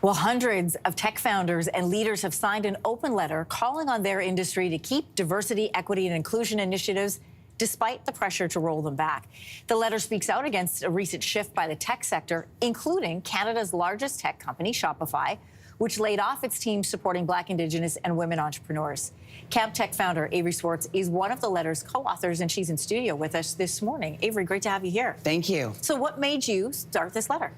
Well, hundreds of tech founders and leaders have signed an open letter calling on their industry to keep diversity, equity, and inclusion initiatives despite the pressure to roll them back. The letter speaks out against a recent shift by the tech sector, including Canada's largest tech company, Shopify, which laid off its team supporting Black, Indigenous, and women entrepreneurs. Camp Tech founder Avery Swartz is one of the letter's co-authors, and she's in studio with us this morning. Avery, great to have you here. Thank you. So what made you start this letter?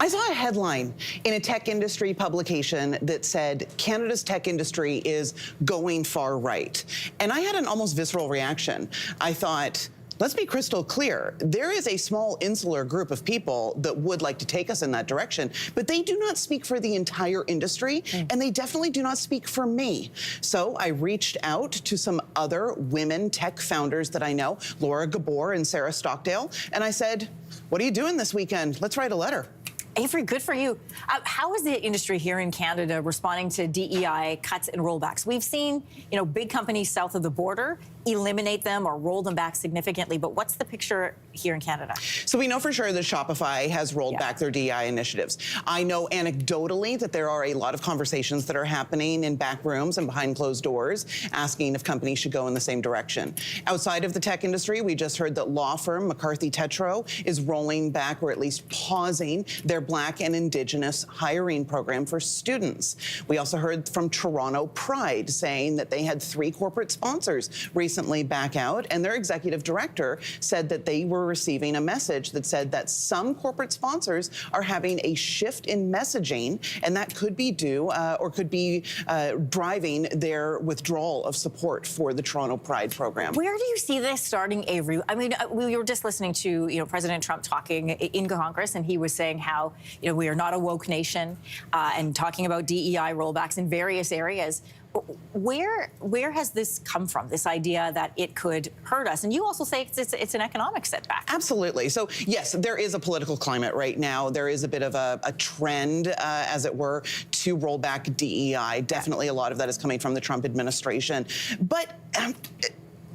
I saw a headline in a tech industry publication that said Canada's tech industry is going far right. And I had an almost visceral reaction. I thought, let's be crystal clear. There is a small insular group of people that would like to take us in that direction, but they do not speak for the entire industry, and they definitely do not speak for me. So I reached out to some other women tech founders that I know, Laura Gabor and Sarah Stockdale, and I said, what are you doing this weekend? Let's write a letter. Avery, good for you. How is the industry here in Canada responding to DEI cuts and rollbacks? We've seen, big companies south of the border eliminate them or roll them back significantly, but what's the picture here in Canada? So we know for sure that Shopify has rolled back their DEI initiatives. I know anecdotally that there are a lot of conversations that are happening in back rooms and behind closed doors asking if companies should go in the same direction. Outside of the tech industry, we just heard that law firm McCarthy Tétrault is rolling back or at least pausing their Black and Indigenous hiring program for students. We also heard from Toronto Pride saying that they had 3 corporate sponsors recently back out, and their executive director said that they were receiving a message that said that some corporate sponsors are having a shift in messaging, and that could be due or could be driving their withdrawal of support for the Toronto Pride program. Where do you see this starting, Avery? I mean, we were just listening to President Trump talking in Congress, and he was saying how we are not a woke nation, and talking about DEI rollbacks in various areas. Where has this come from, this idea that it could hurt us? And you also say it's an economic setback. Absolutely. So, yes, there is a political climate right now. There is a bit of a trend, as it were, to roll back DEI. Definitely a lot of that is coming from the Trump administration. But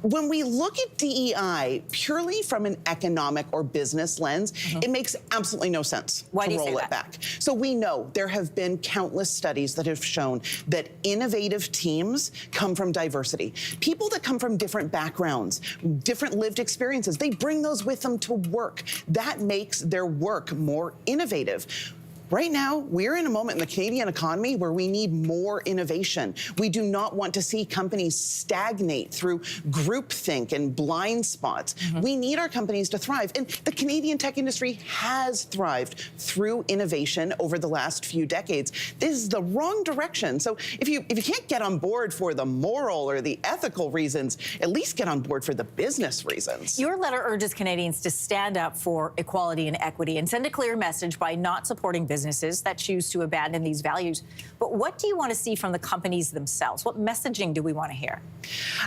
when we look at DEI purely from an economic or business lens, it makes absolutely no sense to roll it back. So we know there have been countless studies that have shown that innovative teams come from diversity. People that come from different backgrounds, different lived experiences, they bring those with them to work. That makes their work more innovative. Right now, we're in a moment in the Canadian economy where we need more innovation. We do not want to see companies stagnate through groupthink and blind spots. We need our companies to thrive. And the Canadian tech industry has thrived through innovation over the last few decades. This is the wrong direction. So if you can't get on board for the moral or the ethical reasons, at least get on board for the business reasons. Your letter urges Canadians to stand up for equality and equity and send a clear message by not supporting businesses that choose to abandon these values. But what do you want to see from the companies themselves? What messaging do we want to hear?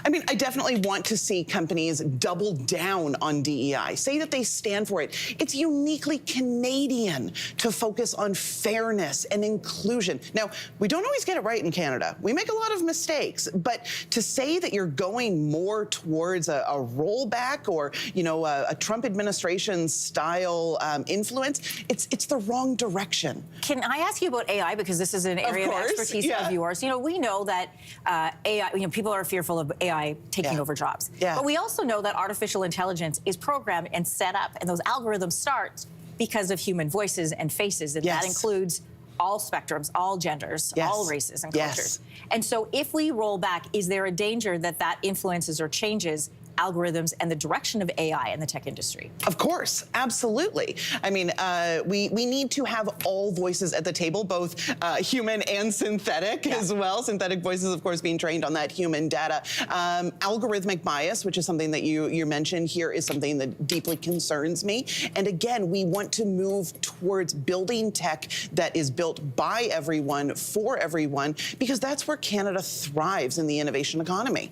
I mean, I definitely want to see companies double down on DEI, say that they stand for it. It's uniquely Canadian to focus on fairness and inclusion. Now, we don't always get it right in Canada. We make a lot of mistakes, but to say that you're going more towards a rollback or, a Trump administration style influence, it's the wrong direction. Can I ask you about AI, because this is an area of expertise of yours? We know that AI, people are fearful of AI taking over jobs. But we also know that artificial intelligence is programmed and set up, and those algorithms start because of human voices and faces, and that includes all spectrums, all genders, all races and cultures. And so if we roll back, is there a danger that that influences or changes algorithms and the direction of AI in the tech industry? Of course, absolutely. I mean, we need to have all voices at the table, both human and synthetic as well. Synthetic voices, of course, being trained on that human data. Algorithmic bias, which is something that you mentioned here, is something that deeply concerns me. And again, we want to move towards building tech that is built by everyone, for everyone, because that's where Canada thrives in the innovation economy.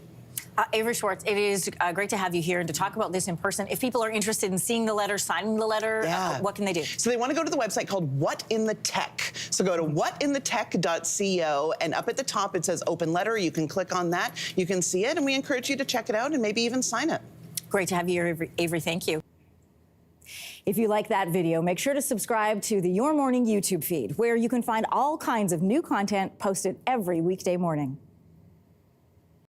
Avery Swartz, it is great to have you here and to talk about this in person. If people are interested in seeing the letter, signing the letter, what can they do? So they want to go to the website called What in the Tech. So go to whatinthetech.co, and up at the top it says open letter. You can click on that. You can see it, and we encourage you to check it out and maybe even sign it. Great to have you here, Avery. Thank you. If you like that video, make sure to subscribe to the Your Morning YouTube feed, where you can find all kinds of new content posted every weekday morning.